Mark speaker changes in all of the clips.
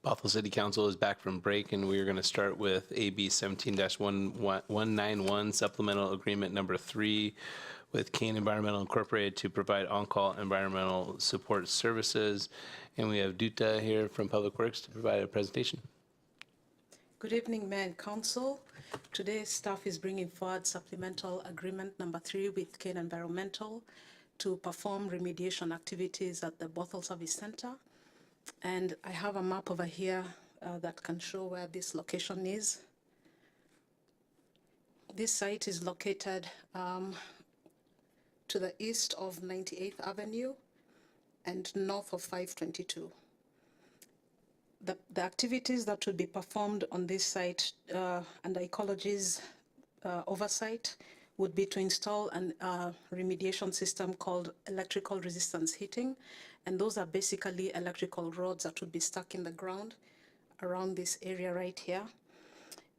Speaker 1: Bothell City Council is back from break, and we are going to start with AB 17-191 Supplemental Agreement Number 3 with Kane Environmental Incorporated to provide on-call environmental support services. And we have Duta here from Public Works to provide a presentation.
Speaker 2: Good evening, Mayor and Council. Today, staff is bringing forward Supplemental Agreement Number 3 with Kane Environmental to perform remediation activities at the Bothell Service Center. And I have a map over here that can show where this location is. This site is located to the east of 98th Avenue and north of 522. The activities that would be performed on this site under Ecology's oversight would be to install a remediation system called electrical resistance heating. And those are basically electrical rods that would be stuck in the ground around this area right here.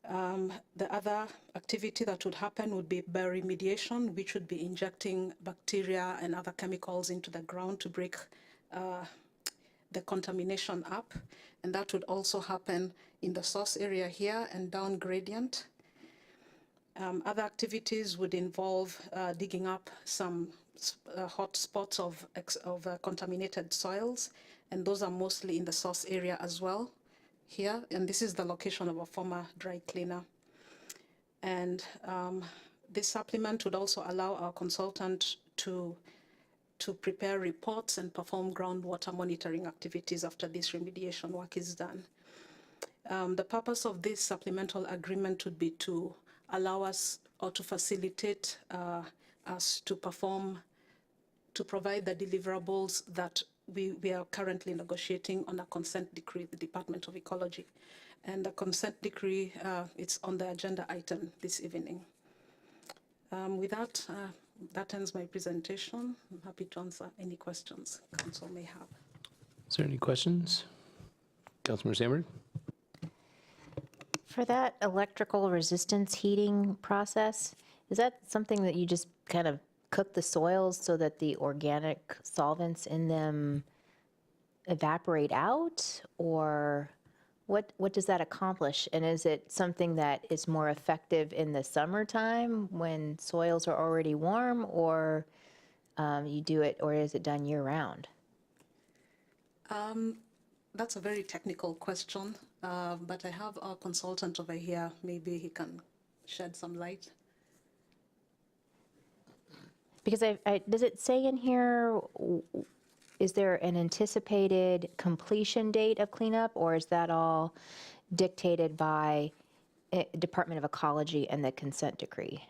Speaker 2: The other activity that would happen would be bioremediation, which would be injecting bacteria and other chemicals into the ground to break the contamination up. And that would also happen in the source area here and down gradient. Other activities would involve digging up some hot spots of contaminated soils, and those are mostly in the source area as well here. And this is the location of a former dry cleaner. And this supplement would also allow our consultant to prepare reports and perform groundwater monitoring activities after this remediation work is done. The purpose of this supplemental agreement would be to allow us or to facilitate us to provide the deliverables that we are currently negotiating on a consent decree with the Department of Ecology. And the consent decree, it's on the agenda item this evening. With that, that ends my presentation. I'm happy to answer any questions Council may have.
Speaker 1: Is there any questions? Councilmember Sandberg?
Speaker 3: For that electrical resistance heating process, is that something that you just kind of cook the soils so that the organic solvents in them evaporate out, or what does that accomplish? And is it something that is more effective in the summertime when soils are already warm, or you do it, or is it done year round?
Speaker 2: That's a very technical question, but I have our consultant over here. Maybe he can shed some light.
Speaker 3: Because does it say in here, is there an anticipated completion date of cleanup, or is that all dictated by Department of Ecology and the consent decree?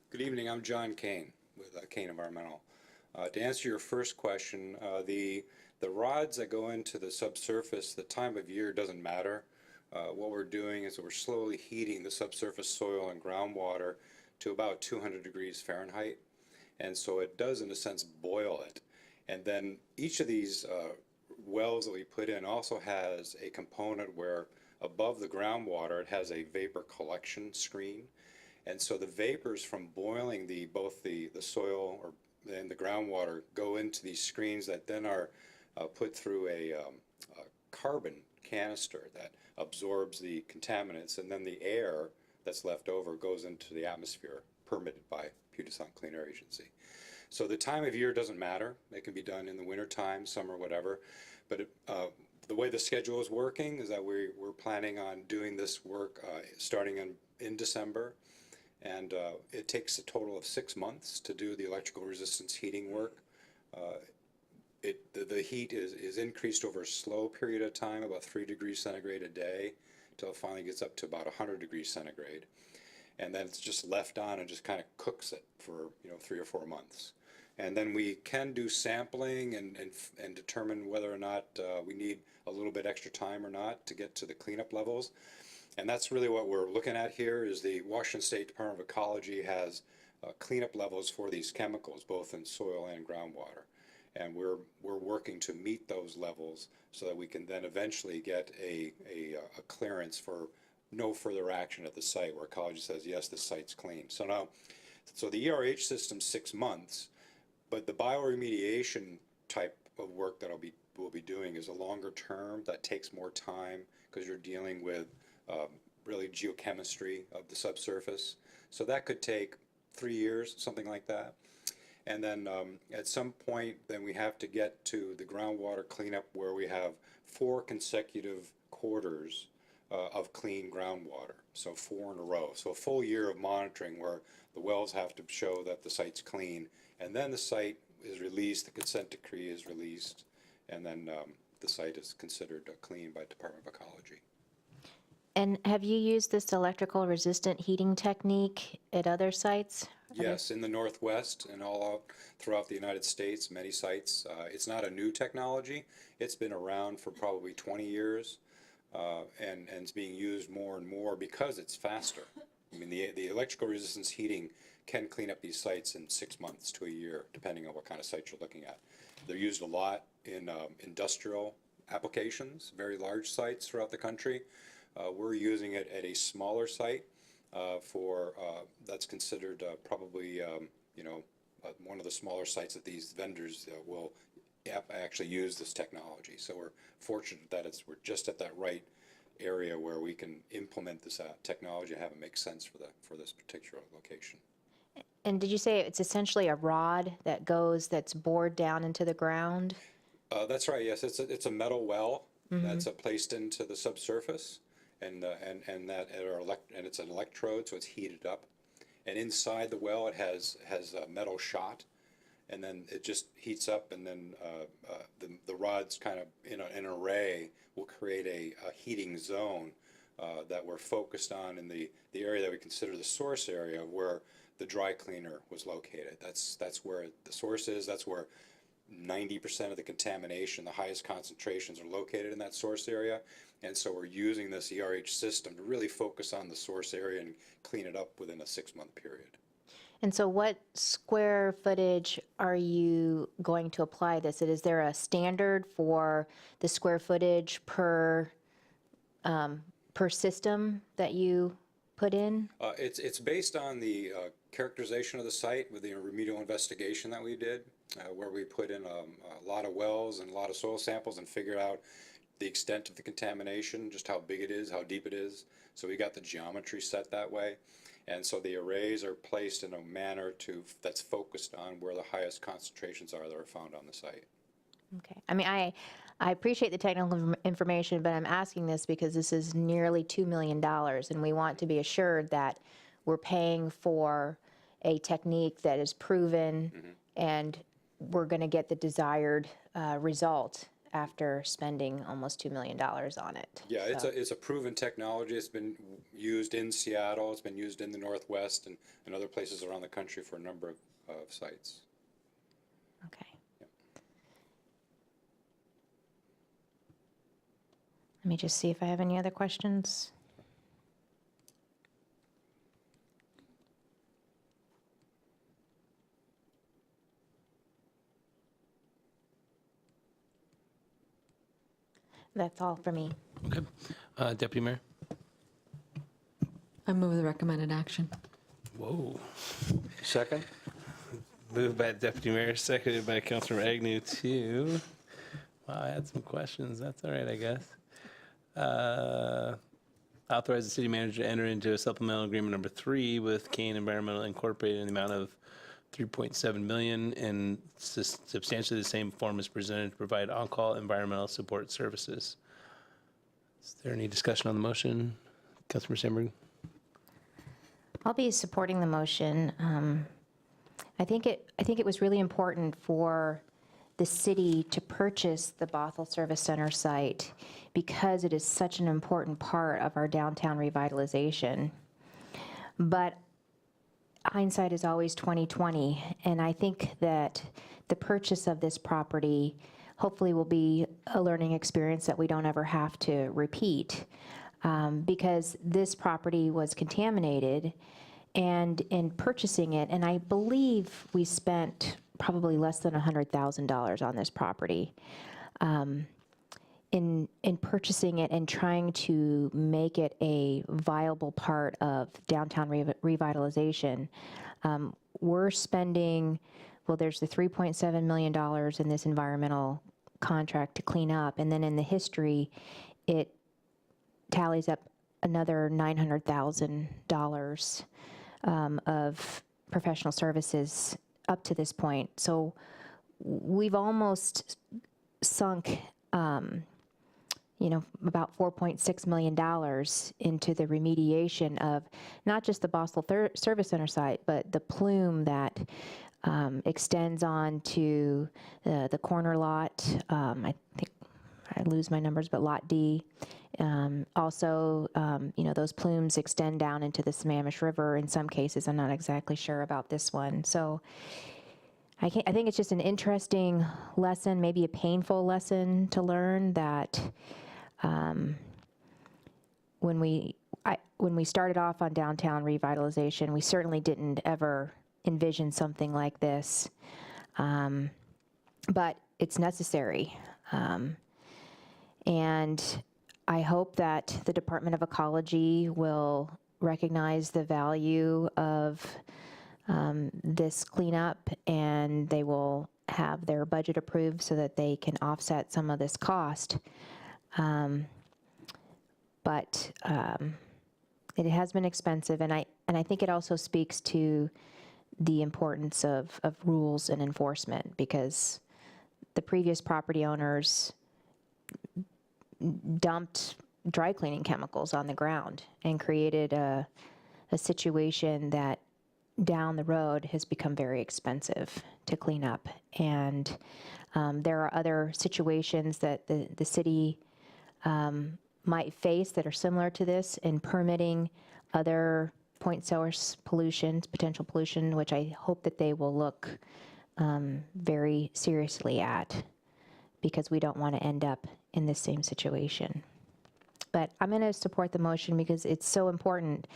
Speaker 4: Good evening, I'm John Kane with Kane Environmental. To answer your first question, the rods that go into the subsurface, the time of year doesn't matter. What we're doing is we're slowly heating the subsurface soil and groundwater to about 200 degrees Fahrenheit. And so it does, in a sense, boil it. And then each of these wells that we put in also has a component where above the groundwater it has a vapor collection screen. And so the vapors from boiling both the soil and the groundwater go into these screens that then are put through a carbon canister that absorbs the contaminants, and then the air that's left over goes into the atmosphere, permitted by Puget Sound Clean Air Agency. So the time of year doesn't matter. It can be done in the winter time, summer, whatever. But the way the schedule is working is that we're planning on doing this work starting in December. And it takes a total of 6 months to do the electrical resistance heating work. The heat is increased over a slow period of time, about 3 degrees centigrade a day, until it finally gets up to about 100 degrees centigrade. And then it's just left on and just kind of cooks it for 3 or 4 months. And then we can do sampling and determine whether or not we need a little bit extra time or not to get to the cleanup levels. And that's really what we're looking at here. Is the Washington State Department of Ecology has cleanup levels for these chemicals, both in soil and groundwater. And we're working to meet those levels so that we can then eventually get a clearance for no further action at the site, where Ecology says, yes, the site's clean. So now, the ERH system's 6 months, But the bioremediation type of work that we'll be doing is a longer term that takes more time because you're dealing with really geochemistry of the subsurface. So that could take 3 years, something like that. And then at some point, then we have to get to the groundwater cleanup where we have 4 consecutive quarters of clean groundwater. So 4 in a row. So a full year of monitoring where the wells have to show that the site's clean. And then the site is released, the consent decree is released, and then the site is considered clean by Department of Ecology.
Speaker 3: And have you used this electrical resistant heating technique at other sites?
Speaker 4: Yes, in the Northwest and all out throughout the United States, many sites. It's not a new technology. It's been around for probably 20 years, and it's being used more and more because it's faster. I mean, the electrical resistance heating can clean up these sites in 6 months to a year, depending on what kind of site you're looking at. They're used a lot in industrial applications, very large sites throughout the country. We're using it at a smaller site that's considered probably one of the smaller sites that these vendors will actually use this technology. So we're fortunate that we're just at that right area where we can implement this technology and have it make sense for this particular location.
Speaker 3: And did you say it's essentially a rod that's bored down into the ground?
Speaker 4: That's right. Yes, it's a metal well that's placed into the subsurface, and it's an electrode, so it's heated up. And inside the well, it has a metal shot, and then it just heats up, and then the rods kind of in an array will create a heating zone that we're focused on in the area that we consider the source area where the dry cleaner was located. That's where the source is. That's where 90% of the contamination, the highest concentrations, are located in that source area. And so we're using this ERH system to really focus on the source area and clean it up within a 6-month period.
Speaker 3: And so what square footage are you going to apply this at? Is there a standard for the square footage per system that you put in?
Speaker 4: It's based on the characterization of the site with the remedial investigation that we did, where we put in a lot of wells and a lot of soil samples and figured out the extent of the contamination, just how big it is, how deep it is. So we got the geometry set that way. And so the arrays are placed in a manner that's focused on where the highest concentrations are that are found on the site.
Speaker 3: Okay. I mean, I appreciate the technical information, but I'm asking this because this is nearly $2 million, and we want to be assured that we're paying for a technique that is proven, and we're going to get the desired result after spending almost $2 million on it.
Speaker 4: Yeah,
Speaker 3: So-
Speaker 4: it's a proven technology. It's been used in Seattle. It's been used in the Northwest and other places around the country for a number of sites.
Speaker 3: Okay. Let me just see if I have any other questions. That's all for me.
Speaker 1: Okay. Deputy Mayor?
Speaker 5: I move the recommended action.
Speaker 1: Whoa.
Speaker 4: Second?
Speaker 1: Moved by Deputy Mayor, seconded by Councilor Agnew to, wow, I had some questions. That's all right, I guess. Authorize the city manager to enter into a supplemental agreement number 3 with Kane Environmental Incorporated in the amount of $3.7 million in substantially the same form as presented to provide on-call environmental support services. Is there any discussion on the motion? Councilor Sandberg?
Speaker 3: I'll be supporting the motion. I think it was really important for the city to purchase the Bothell Service Center site because it is such an important part of our downtown revitalization. But hindsight is always 20/20, and I think that the purchase of this property hopefully will be a learning experience that we don't ever have to repeat, because this property was contaminated, and in purchasing it, and I believe we spent probably less than $100,000 on this property. In purchasing it and trying to make it a viable part of downtown revitalization, we're spending well, there's the $3.7 million in this environmental contract to clean up, and then in the history, it tallies up another $900,000 of professional services up to this point. So we've almost sunk, about $4.6 million into the remediation of not just the Bothell Service Center site, but the plume that extends on to the corner lot. I think I lose my numbers, but Lot D. Also, those plumes extend down into the Sammamish River in some cases. I'm not exactly sure about this one. So I think it's just an interesting lesson, maybe a painful lesson to learn that when we started off on downtown revitalization, we certainly didn't ever envision something like this, but it's necessary. And I hope that the Department of Ecology will recognize the value of this cleanup, and they will have their budget approved so that they can offset some of this cost. But it has been expensive, and I think it also speaks to the importance of rules and enforcement, because the previous property owners dumped dry cleaning chemicals on the ground and created a situation that down the road has become very expensive to clean up. And there are other situations that the city might face that are similar to this in permitting other point source pollution, potential pollution, which I hope that they will look very seriously at, because we don't want to end up in the same situation. But I'm going to support the motion because it's so important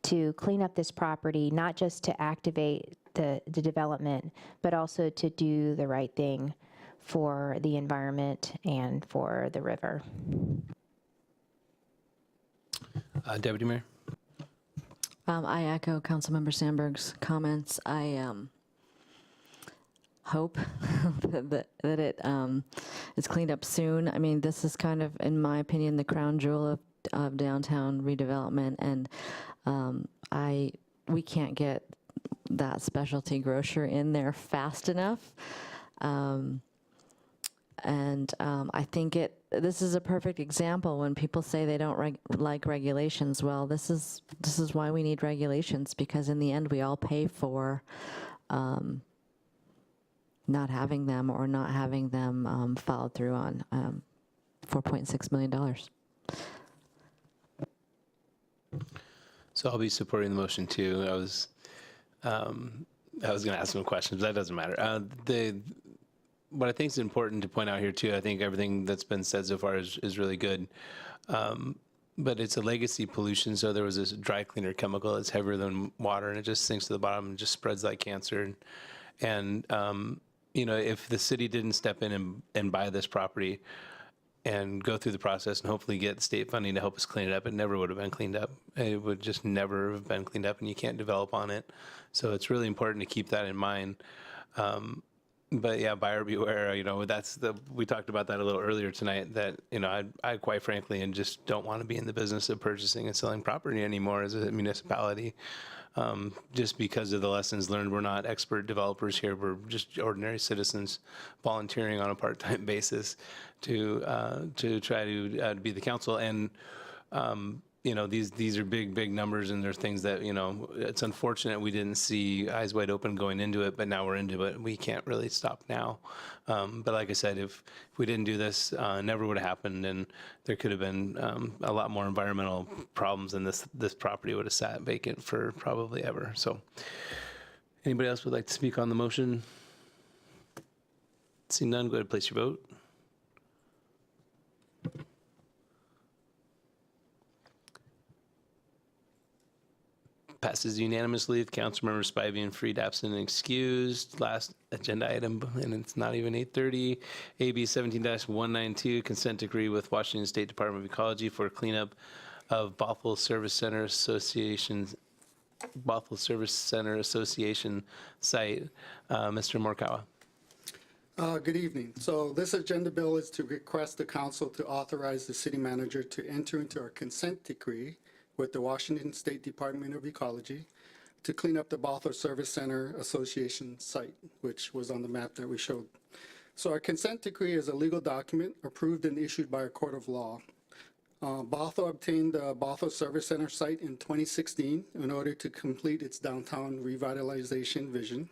Speaker 3: to clean up this property, not just to activate the development, but also to do the right thing for the environment and for the river.
Speaker 1: Deputy Mayor?
Speaker 5: I echo Councilmember Sandberg's comments. I hope that it is cleaned up soon. I mean, this is kind of, in my opinion, the crown jewel of downtown redevelopment, and we can't get that specialty grocer in there fast enough. I think this is a perfect example when people say they don't like regulations. Well, this is why we need regulations, because in the end we all pay for not having them, or not having them followed through on. $4.6 million.
Speaker 1: So I'll be supporting the motion too. I was going to ask some questions, but that doesn't matter. What I think is important to point out here too, I think everything that's been said so far is really good. But it's a legacy pollution. So there was this dry cleaner chemical that's heavier than water, and it just sinks to the bottom and just spreads like cancer. And if the city didn't step in and buy this property and go through the process and hopefully get state funding to help us clean it up, it never would have been cleaned up. It would just never have been cleaned up, and you can't develop on it. So it's really important to keep that in mind. But yeah, buyer beware. We talked about that a little earlier tonight. That I quite frankly, and just don't want to be in the business of purchasing and selling property anymore as a municipality. Just because of the lessons learned. We're not expert developers here. We're just ordinary citizens volunteering on a part-time basis to try to be the council. And these are big numbers, and there's things that it's unfortunate we didn't see eyes wide open going into it, but now we're into it. We can't really stop now. But like I said, if we didn't do this, it never would have happened, and there could have been a lot more environmental problems, and this property would have sat vacant for probably ever. So, anybody else would like to speak on the motion? See none. Go ahead and place your vote. Passes unanimously with Councilmember Spivey and Freed absent and excused. Last agenda item, and it's not even 8:30. AB 17-192, consent decree with Washington State Department of Ecology for cleanup of Bothell Service Center Association's Bothell Service Center Association site. Mr. Morikawa.
Speaker 6: Good evening. So this agenda bill is to request the council to authorize the city manager to enter into a consent decree with the Washington State Department of Ecology to clean up the Bothell Service Center Association site, which was on the map that we showed. So our consent decree is a legal document approved and issued by a court of law. Bothell obtained the Bothell Service Center site in 2016 in order to complete its downtown revitalization vision.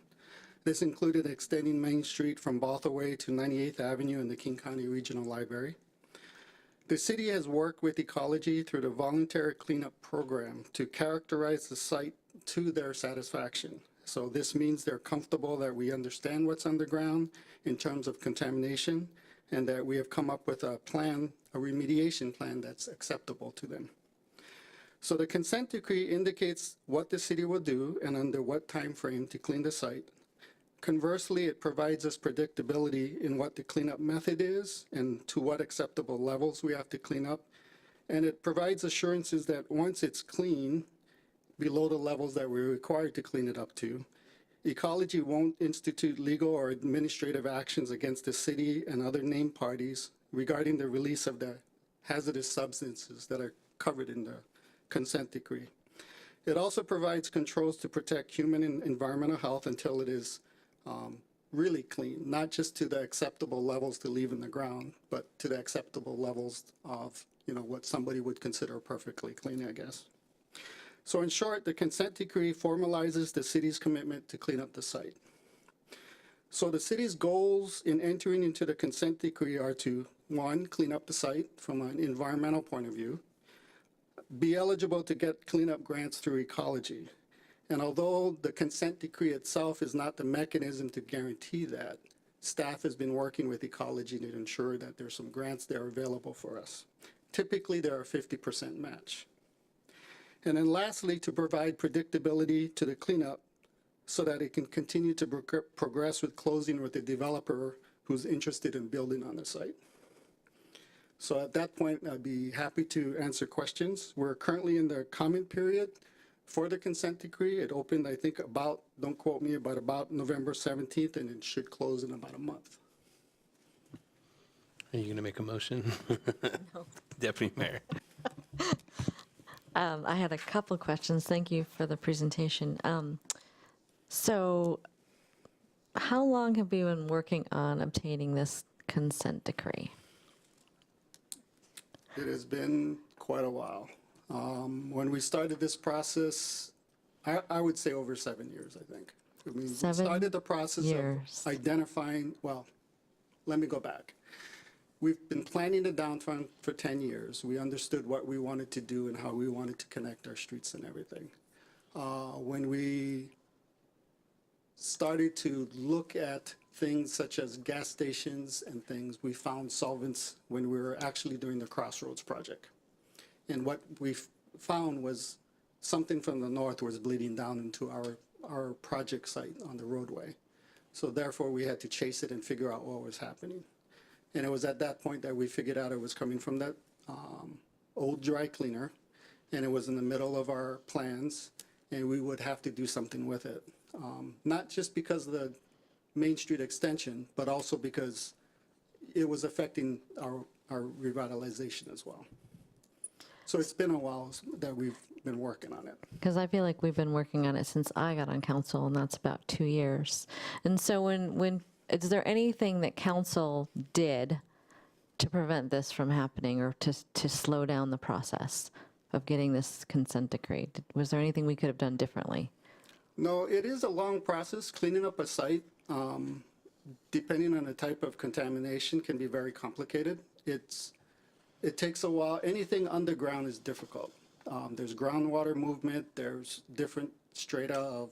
Speaker 6: This included extending Main Street from Bothell Way to 98th Avenue and the King County Regional Library. The city has worked with Ecology through the voluntary cleanup program to characterize the site to their satisfaction. So this means they're comfortable that we understand what's underground in terms of contamination and that we have come up with a plan, a remediation plan that's acceptable to them. So the consent decree indicates what the city will do and under what time frame to clean the site. Conversely, it provides us predictability in what the cleanup method is and to what acceptable levels we have to clean up. And it provides assurances that once it's clean, below the levels that we're required to clean it up to, Ecology won't institute legal or administrative actions against the city and other named parties regarding the release of the hazardous substances that are covered in the consent decree. It also provides controls to protect human and environmental health until it is really clean, not just to the acceptable levels to leave in the ground, but to the acceptable levels of, what somebody would consider perfectly clean, I guess. So in short, the consent decree formalizes the city's commitment to clean up the site. So the city's goals in entering into the consent decree are to, 1, clean up the site from an environmental point of view, be eligible to get cleanup grants through Ecology. And although the consent decree itself is not the mechanism to guarantee that, staff has been working with Ecology to ensure that there's some grants that are available for us. Typically, they're a 50% match. And then lastly, to provide predictability to the cleanup so that it can continue to progress with closing with the developer who's interested in building on the site. So at that point, I'd be happy to answer questions. We're currently in the comment period for the consent decree. It opened, I think, about, don't quote me, but about November 17th, and it should close in about a month.
Speaker 1: Are you going to make a motion? No. Deputy Mayor.
Speaker 5: I had a couple questions. Thank you for the presentation. So how long have we been working on obtaining this consent decree?
Speaker 6: It has been quite a while. When we started this process, I would say over 7 years, I think. I mean, we
Speaker 5: 7
Speaker 6: started the process
Speaker 5: years.
Speaker 6: of identifying, well, let me go back. We've been planning the downtown for 10 years. We understood what we wanted to do and how we wanted to connect our streets and everything. When we started to look at things such as gas stations and things, we found solvents when we were actually doing the Crossroads project. And what we found was something from the north was bleeding down into our project site on the roadway. So therefore, we had to chase it and figure out what was happening. And it was at that point that we figured out it was coming from that old dry cleaner, and it was in the middle of our plans, and we would have to do something with it. Not just because of the Main Street extension, but also because it was affecting our revitalization as well. So it's been a while that we've been working on it.
Speaker 5: Because I feel like we've been working on it since I got on council, and that's about 2 years. And so when is there anything that council did to prevent this from happening or to slow down the process of getting this consent decree? Was there anything we could have done differently?
Speaker 6: No, it is a long process. Cleaning up a site, depending on the type of contamination, can be very complicated. It takes a while. Anything underground is difficult. There's groundwater movement. There's different strata of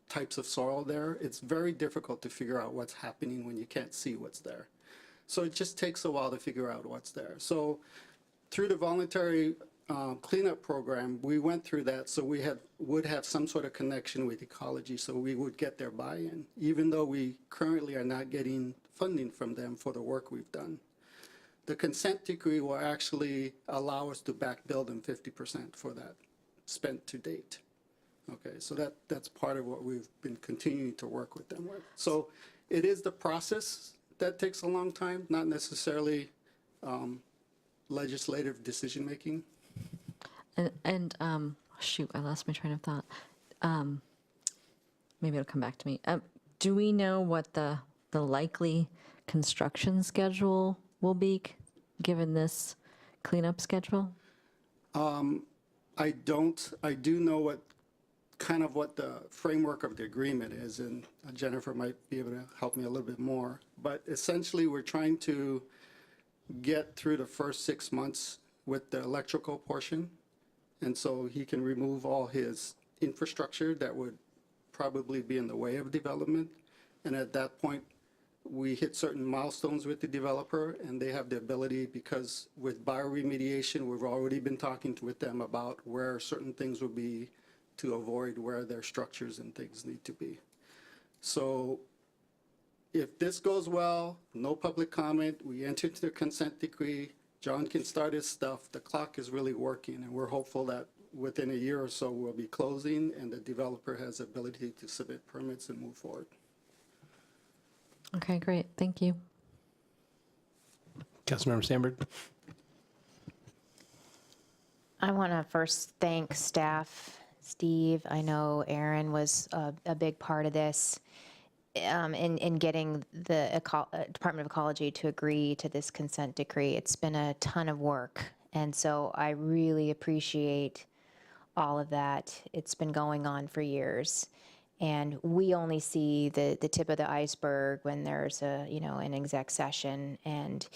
Speaker 6: types of soil there. It's very difficult to figure out what's happening when you can't see what's there. So it just takes a while to figure out what's there. So through the voluntary cleanup program, we went through that so we would have some sort of connection with Ecology so we would get their buy-in, even though we currently are not getting funding from them for the work we've done. The consent decree will actually allow us to back bill them 50% for that spent to date. Okay, so that's part of what we've been continuing to work with them with. So it is the process that takes a long time, not necessarily legislative decision-making.
Speaker 5: And shoot, I lost my train of thought. Maybe it'll come back to me. Do we know what the likely construction schedule will be, given this cleanup schedule?
Speaker 6: I don't. I do know what the framework of the agreement is, and Jennifer might be able to help me a little bit more. But essentially, we're trying to get through the first 6 months with the electrical portion, and so he can remove all his infrastructure that would probably be in the way of development. And at that point, we hit certain milestones with the developer, and they have the ability, because with bioremediation, we've already been talking with them about where certain things will be to avoid where their structures and things need to be. So if this goes well, no public comment, we enter into the consent decree, John can start his stuff, the clock is really working, and we're hopeful that within a year or so, we'll be closing, and the developer has the ability to submit permits and move forward.
Speaker 5: Okay, great. Thank you.
Speaker 1: Councilmember Sandberg?
Speaker 3: I want to first thank staff, Steve. I know Aaron was a big part of this in getting the Department of Ecology to agree to this consent decree. It's been a ton of work, and so I really appreciate all of that. It's been going on for years, and we only see the tip of the iceberg when there's an exec session, and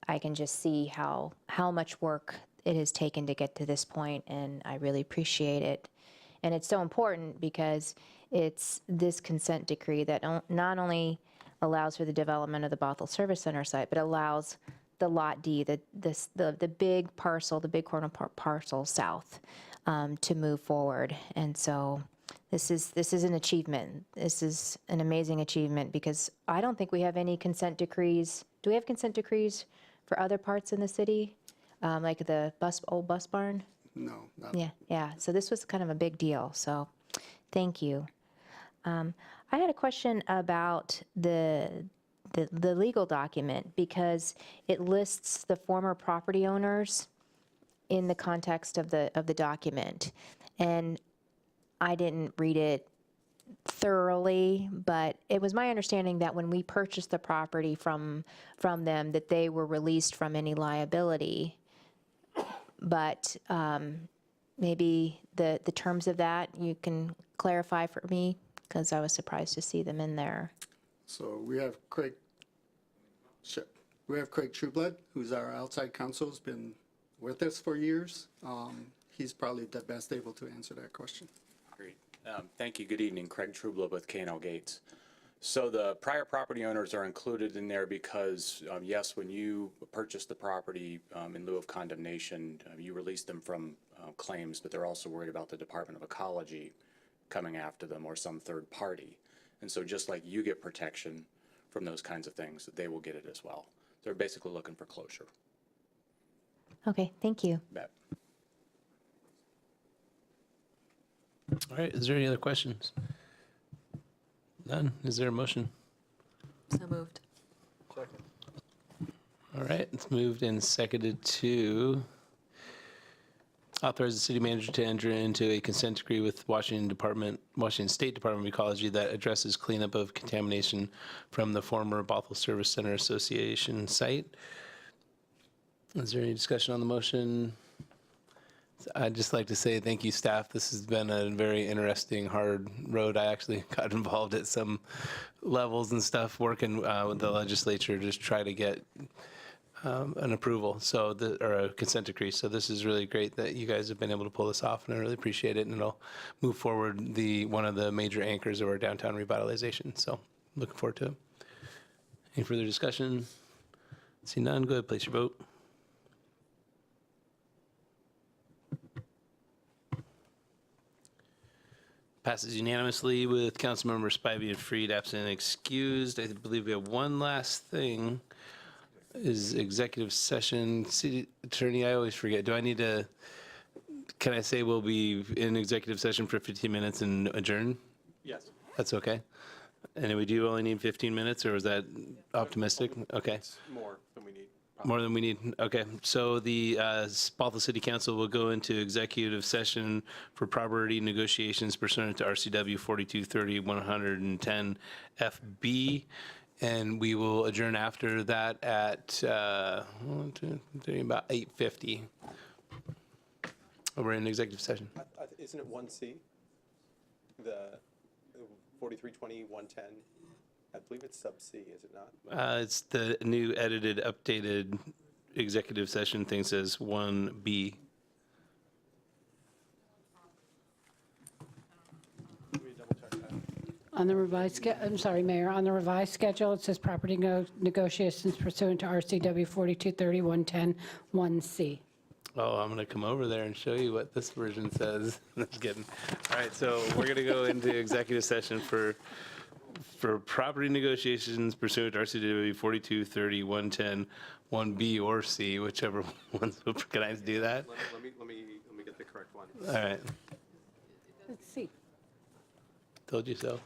Speaker 3: I can just see how much work it has taken to get to this point, and I really appreciate it. And it's so important because it's this consent decree that not only allows for the development of the Bothell Service Center site, but allows the Lot D, the big parcel, the big corner parcel south, to move forward. And so this is an achievement. This is an amazing achievement, because I don't think we have any consent decrees. Do we have consent decrees for other parts in the city, like the old bus barn?
Speaker 6: No, not.
Speaker 3: Yeah. So this was kind of a big deal. So thank you. I had a question about the legal document, because it lists the former property owners in the context of the document, and I didn't read it thoroughly, but it was my understanding that when we purchased the property from them, that they were released from any liability. But maybe the terms of that you can clarify for me, because I was surprised to see them in there.
Speaker 6: So we have Craig Trueblood, who's our outside counsel, has been with us for years. He's probably the best able to answer that question.
Speaker 7: Great. Thank you. Good evening. Craig Trueblood with Kane Gates. So the prior property owners are included in there because, yes, when you purchased the property in lieu of condemnation, you released them from claims, but they're also worried about the Department of Ecology coming after them or some third party. And so just like you get protection from those kinds of things, they will get it as well. They're basically looking for closure.
Speaker 3: Okay, thank you.
Speaker 7: Bet.
Speaker 1: All right, is there any other questions? None? Is there a motion?
Speaker 5: So moved.
Speaker 1: All right, it's moved and seconded to authorize the city manager to enter into a consent decree with Washington State Department of Ecology that addresses cleanup of contamination from the former Bothell Service Center Association site. Is there any discussion on the motion? I'd just like to say thank you, staff. This has been a very interesting, hard road. I actually got involved at some levels and stuff, working with the legislature to just try to get an approval, or a consent decree. So this is really great that you guys have been able to pull this off, and I really appreciate it. And it'll move forward one of the major anchors of our downtown revitalization. So looking forward to it. Any further discussion? See none. Go ahead, place your vote. Passes unanimously with Councilmember Spivey and Freed absent and excused. I believe we have one last thing, is executive session. City Attorney, I always forget. Do I need to Can I say we'll be in executive session for 15 minutes and adjourn?
Speaker 8: Yes.
Speaker 1: That's okay? And we do only need 15 minutes, or is that optimistic? Okay.
Speaker 8: It's more than we need.
Speaker 1: More than we need? Okay. So the Bothell City Council will go into executive session for property negotiations pursuant to RCW 4230-110 FB. And we will adjourn after that at 1, 2, 3, about 8:50. We're in executive session.
Speaker 8: Isn't it 1C? The 4320, 110? I believe it's sub C, is it not?
Speaker 1: It's the new edited, updated executive session thing says 1B.
Speaker 8: Let me double check that.
Speaker 9: On the revised, I'm sorry, Mayor, on the revised schedule, it says property negotiations pursuant to RCW 4230-110 1C.
Speaker 1: Oh, I'm going to come over there and show you what this version says. Just kidding. All right, so we're going to go into executive session for property negotiations pursuant to RCW 4230-110 1B or C, whichever one's. Can I do that?
Speaker 8: Let me get the correct one.
Speaker 1: All right.
Speaker 9: Let's see.
Speaker 1: Told you so.